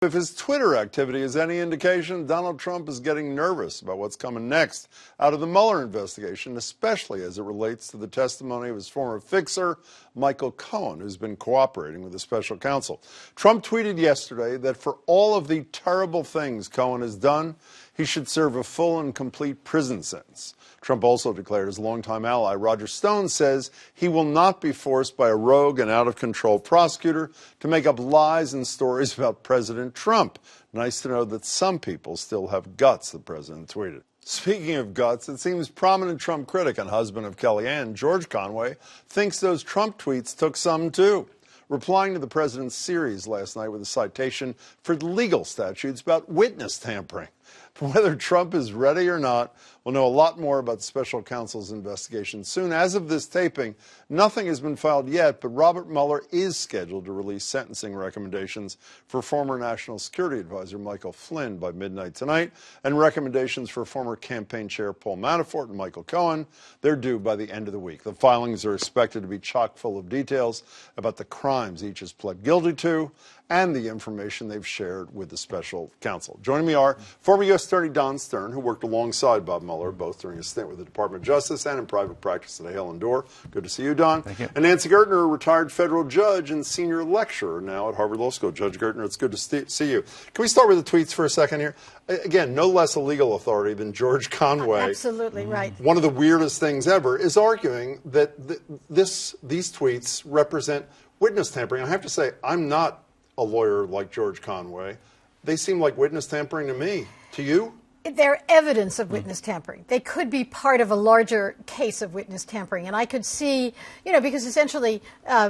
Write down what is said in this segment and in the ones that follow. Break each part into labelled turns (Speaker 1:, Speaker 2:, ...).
Speaker 1: If his Twitter activity is any indication, Donald Trump is getting nervous about what's coming next out of the Mueller investigation, especially as it relates to the testimony of his former fixer, Michael Cohen, who's been cooperating with the special counsel. Trump tweeted yesterday that for all of the terrible things Cohen has done, he should serve a full and complete prison sentence. Trump also declared his longtime ally, Roger Stone, says he will not be forced by a rogue and out-of-control prosecutor to make up lies and stories about President Trump. Nice to know that some people still have guts, the president tweeted. Speaking of guts, it seems prominent Trump critic and husband of Kellyanne, George Conway, thinks those Trump tweets took some too, replying to the president's series last night with a citation for legal statutes about witness tampering. Whether Trump is ready or not, we'll know a lot more about the special counsel's investigation soon. As of this taping, nothing has been filed yet, but Robert Mueller is scheduled to release sentencing recommendations for former National Security Advisor Michael Flynn by midnight tonight, and recommendations for former campaign chair Paul Manafort and Michael Cohen. They're due by the end of the week. The filings are expected to be chock full of details about the crimes each has pled guilty to and the information they've shared with the special counsel. Joining me are former U.S. Attorney Don Stern, who worked alongside Bob Mueller, both during his stint with the Department of Justice and in private practice at Hale & Dorr. Good to see you, Don.
Speaker 2: Thank you.
Speaker 1: And Nancy Gertner, a retired federal judge and senior lecturer now at Harvard Law School. Judge Gertner, it's good to see you. Can we start with the tweets for a second here? Again, no less a legal authority than George Conway.
Speaker 3: Absolutely right.
Speaker 1: One of the weirdest things ever is arguing that these tweets represent witness tampering. I have to say, I'm not a lawyer like George Conway. They seem like witness tampering to me. To you?
Speaker 3: They're evidence of witness tampering. They could be part of a larger case of witness tampering. And I could see, because essentially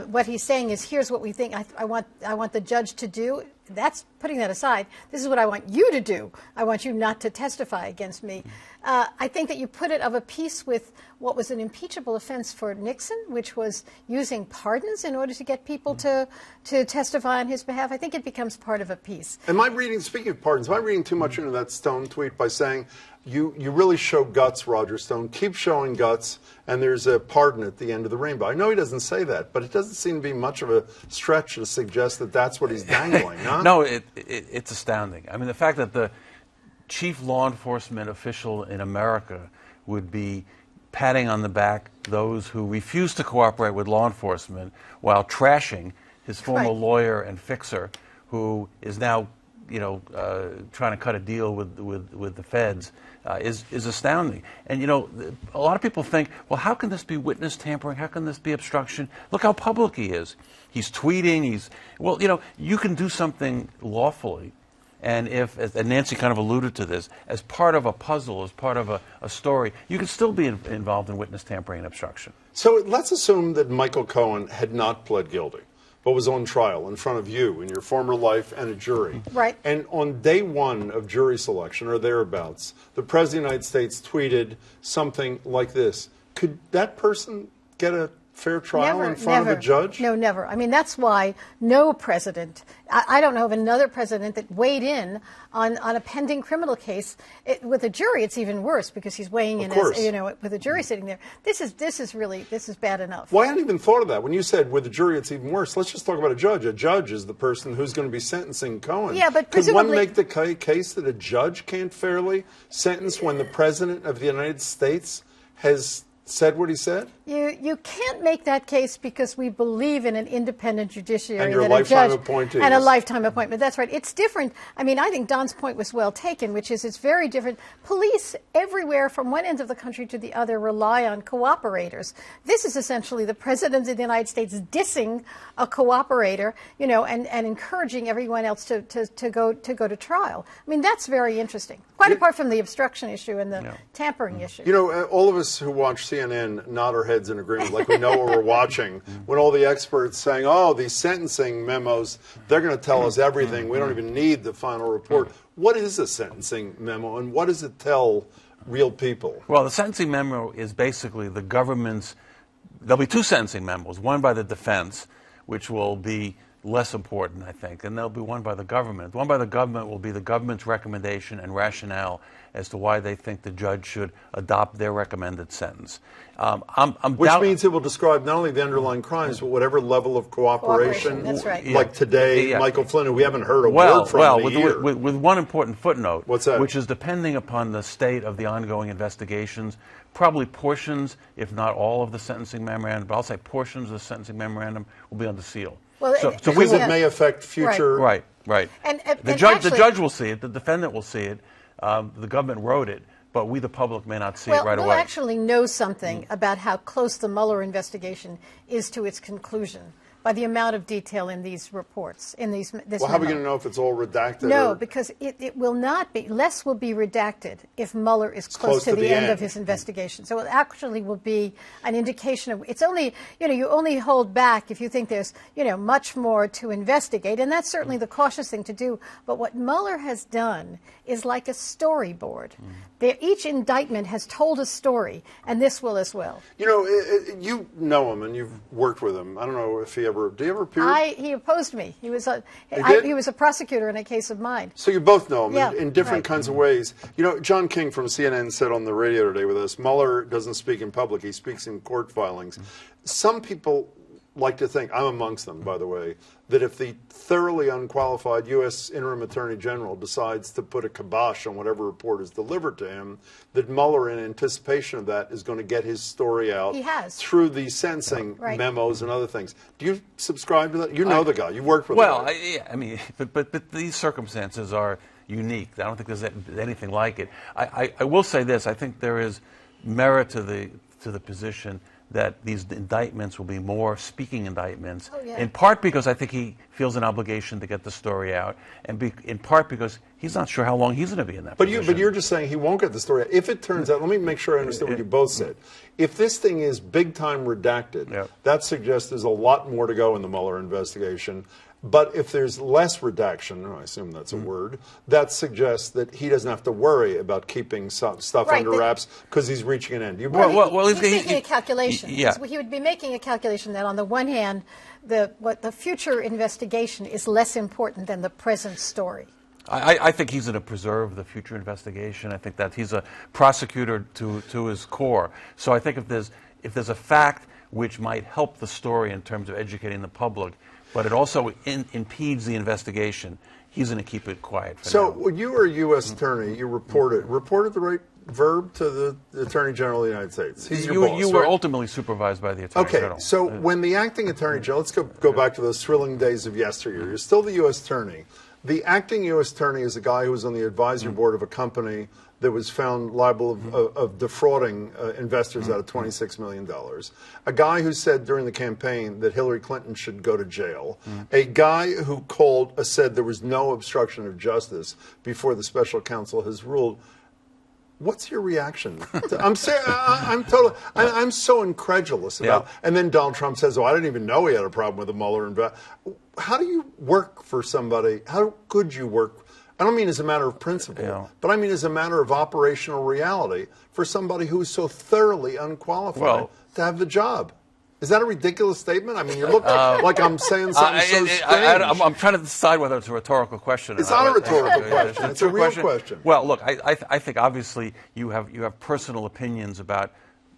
Speaker 3: what he's saying is, here's what we think I want the judge to do. That's putting that aside. This is what I want you to do. I want you not to testify against me. I think that you put it of a piece with what was an impeachable offense for Nixon, which was using pardons in order to get people to testify on his behalf. I think it becomes part of a piece.
Speaker 1: Speaking of pardons, am I reading too much into that Stone tweet by saying, you really show guts, Roger Stone, keep showing guts, and there's a pardon at the end of the rainbow? I know he doesn't say that, but it doesn't seem to be much of a stretch to suggest that that's what he's dangling, huh?
Speaker 2: No, it's astounding. I mean, the fact that the chief law enforcement official in America would be patting on the back those who refuse to cooperate with law enforcement while trashing his former lawyer and fixer, who is now trying to cut a deal with the feds, is astounding. And, a lot of people think, well, how can this be witness tampering? How can this be obstruction? Look how public he is. He's tweeting. You can do something lawfully. And and Nancy kind of alluded to this, as part of a puzzle, as part of a story, you can still be involved in witness tampering and obstruction.
Speaker 1: So let's assume that Michael Cohen had not pled guilty, but was on trial in front of you in your former life and a jury.
Speaker 3: Right.
Speaker 1: And on day one of jury selection, or thereabouts, the President of the United States tweeted something like this. Could that person get a fair trial in front of a judge?
Speaker 3: No, never. I mean, that's why no president, I don't know of another president that weighed in on a pending criminal case. With a jury, it's even worse because he's weighing in as, with a jury sitting there. This is bad enough.
Speaker 1: Well, I hadn't even thought of that. When you said with a jury, it's even worse. Let's just talk about a judge. A judge is the person who's going to be sentencing Cohen.
Speaker 3: Yeah, but
Speaker 1: could one make the case that a judge can't fairly sentence when the President of the United States has said what he said?
Speaker 3: You can't make that case because we believe in an independent judiciary
Speaker 1: and your
Speaker 3: that
Speaker 1: lifetime
Speaker 3: a judge
Speaker 1: appointee.
Speaker 3: And a lifetime appointment. That's right. It's different. I mean, I think Don's point was well taken, which is it's very different. Police everywhere from one end of the country to the other rely on cooperators. This is essentially the President of the United States dissing a cooperator, and encouraging everyone else to go to trial. I mean, that's very interesting. Quite apart from the obstruction issue and the tampering issue.
Speaker 1: All of us who watch CNN nod our heads in agreement, like we know what we're watching, when all the experts saying, oh, these sentencing memos, they're going to tell us everything. We don't even need the final report. What is a sentencing memo, and what does it tell real people?
Speaker 2: Well, the sentencing memo is basically the government's, there'll be two sentencing memos, one by the defense, which will be less important, I think, and they'll be won by the government. The one by the government will be the government's recommendation and rationale as to why they think the judge should adopt their recommended sentence.
Speaker 1: Which means it will describe not only the underlying crimes, but whatever level of cooperation.
Speaker 3: That's right.
Speaker 1: Like today, Michael Flynn, who we haven't heard a word from in a year.
Speaker 2: With one important footnote.
Speaker 1: What's that?
Speaker 2: Which is depending upon the state of the ongoing investigations, probably portions, if not all of the sentencing memorandum, but I'll say portions of the sentencing memorandum will be under seal.
Speaker 3: Well,
Speaker 1: so because it may affect future.
Speaker 2: Right.
Speaker 3: And
Speaker 2: the judge will see it. The defendant will see it. The government wrote it, but we, the public, may not see it right away.
Speaker 3: We'll actually know something about how close the Mueller investigation is to its conclusion by the amount of detail in these reports, in this
Speaker 1: Well, how are we going to know if it's all redacted?
Speaker 3: No, because it will not be. Less will be redacted if Mueller is close to the end of his investigation. So it actually will be an indication of. It's only, you only hold back if you think there's, much more to investigate, and that's certainly the cautious thing to do. But what Mueller has done is like a storyboard. Each indictment has told a story, and this will as well.
Speaker 1: You know him and you've worked with him. I don't know if he ever. Did he ever appear?
Speaker 3: He opposed me. He was a prosecutor in a case of mine.
Speaker 1: So you both know him in different
Speaker 3: right.
Speaker 1: kinds of ways. John King from CNN said on the radio today with us, Mueller doesn't speak in public. He speaks in court filings. Some people like to think, I'm amongst them, by the way, that if the thoroughly unqualified U.S. interim attorney general decides to put a kibosh on whatever report is delivered to him, that Mueller, in anticipation of that, is going to get his story out through the sentencing memos and other things. Do you subscribe to that? You know the guy. You've worked with him.
Speaker 2: But these circumstances are unique. I don't think there's anything like it. I will say this. I think there is merit to the position that these indictments will be more speaking indictments, in part because I think he feels an obligation to get the story out, and in part because he's not sure how long he's going to be in that position.
Speaker 1: But you're just saying he won't get the story out. If it turns out, let me make sure I understand what you both said. If this thing is big-time redacted, that suggests there's a lot more to go in the Mueller investigation. But if there's less redaction, I assume that's a word, that suggests that he doesn't have to worry about keeping stuff under wraps because he's reaching an end.
Speaker 3: He's making a calculation. He would be making a calculation that on the one hand, the future investigation is less important than the present story.
Speaker 2: I think he's going to preserve the future investigation. I think that he's a prosecutor to his core. So I think if there's a fact which might help the story in terms of educating the public, but it also impedes the investigation, he's going to keep it quiet for now.
Speaker 1: So when you were a U.S. attorney, you reported the right verb to the Attorney General of the United States. He's your boss,
Speaker 2: you were ultimately supervised by the Attorney General.
Speaker 1: Okay, so when the acting Attorney General, let's go back to those thrilling days of yesteryear. You're still the U.S. Attorney. The acting U.S. Attorney is a guy who was on the advisory board of a company that was found liable of defrauding investors out of $26 million. A guy who said during the campaign that Hillary Clinton should go to jail. A guy who said there was no obstruction of justice before the special counsel has ruled. What's your reaction? I'm so incredulous about. And then Donald Trump says, "Oh, I didn't even know he had a problem with the Mueller." How do you work for somebody? How could you work? I don't mean as a matter of principle, but I mean as a matter of operational reality for somebody who is so thoroughly unqualified to have the job. Is that a ridiculous statement? I mean, you look like I'm saying something so strange.
Speaker 2: I'm trying to decide whether it's a rhetorical question.
Speaker 1: It's not a rhetorical question. It's a real question.
Speaker 2: Well, look, I think obviously you have personal opinions about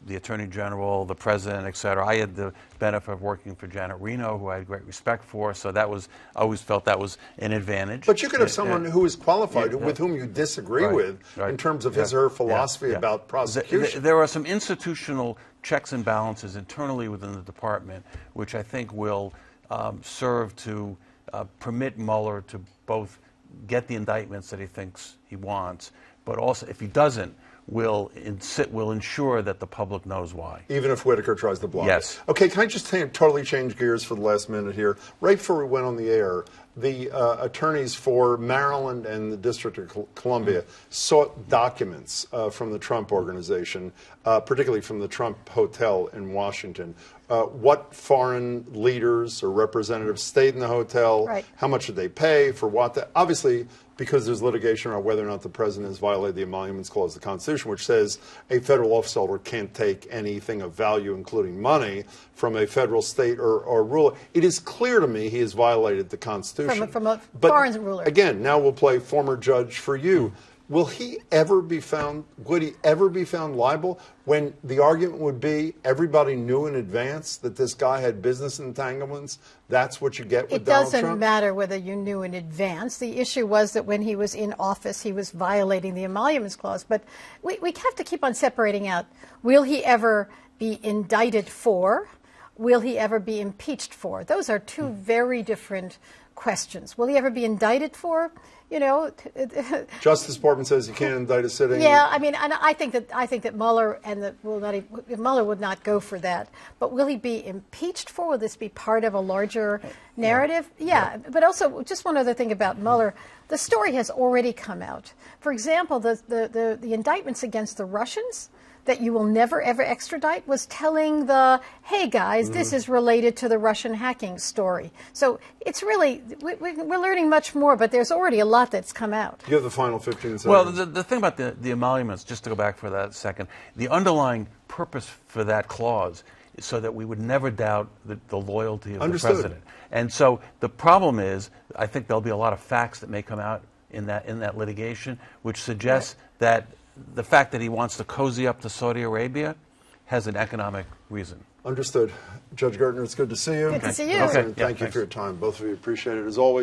Speaker 2: the Attorney General, the President, et cetera. I had the benefit of working for Janet Reno, who I had great respect for, so I always felt that was an advantage.
Speaker 1: But you could have someone who is qualified, with whom you disagree with in terms of his or her philosophy about prosecution.
Speaker 2: There are some institutional checks and balances internally within the department, which I think will serve to permit Mueller to both get the indictments that he thinks he wants, but also, if he doesn't, will ensure that the public knows why.
Speaker 1: Even if Whitaker tries to block
Speaker 2: it.
Speaker 1: Okay, can I just totally change gears for the last minute here? Right before we went on the air, the attorneys for Maryland and the District of Columbia sought documents from the Trump organization, particularly from the Trump Hotel in Washington. What foreign leaders or representatives stayed in the hotel?
Speaker 3: Right.
Speaker 1: How much did they pay for what? Obviously, because there's litigation on whether or not the president has violated the Emoluments Clause of the Constitution, which says a federal office holder can't take anything of value, including money, from a federal, state, or ruler. It is clear to me he has violated the Constitution.
Speaker 3: From a
Speaker 1: But
Speaker 3: foreign ruler.
Speaker 1: Again, now we'll play former judge for you. Will he ever be found, would he ever be found liable when the argument would be everybody knew in advance that this guy had business entanglements? That's what you get with Donald Trump?
Speaker 3: It doesn't matter whether you knew in advance. The issue was that when he was in office, he was violating the Emoluments Clause. But we have to keep on separating out, will he ever be indicted for? Will he ever be impeached for? Those are two very different questions. Will he ever be indicted for? You know,
Speaker 1: Justice Department says you can't indict a sitting.
Speaker 3: Yeah, I mean, and I think that Mueller and Mueller would not go for that. But will he be impeached for? Will this be part of a larger narrative? Yeah. But also, just one other thing about Mueller: the story has already come out. For example, the indictments against the Russians that you will never ever extradite was telling hey guys, this is related to the Russian hacking story. So it's really, we're learning much more, but there's already a lot that's come out.
Speaker 1: You have the final 15 seconds.
Speaker 2: Well, the thing about the emoluments, just to go back for that second, the underlying purpose for that clause is so that we would never doubt the loyalty of
Speaker 1: Understood.
Speaker 2: the president. And so the problem is, I think there'll be a lot of facts that may come out in that litigation, which suggests that the fact that he wants to cozy up to Saudi Arabia has an economic reason.
Speaker 1: Understood. Judge Gertner, it's good to see you.
Speaker 3: Good to see you.
Speaker 2: Okay.
Speaker 1: And thank you for your time. Both of you appreciate it as always.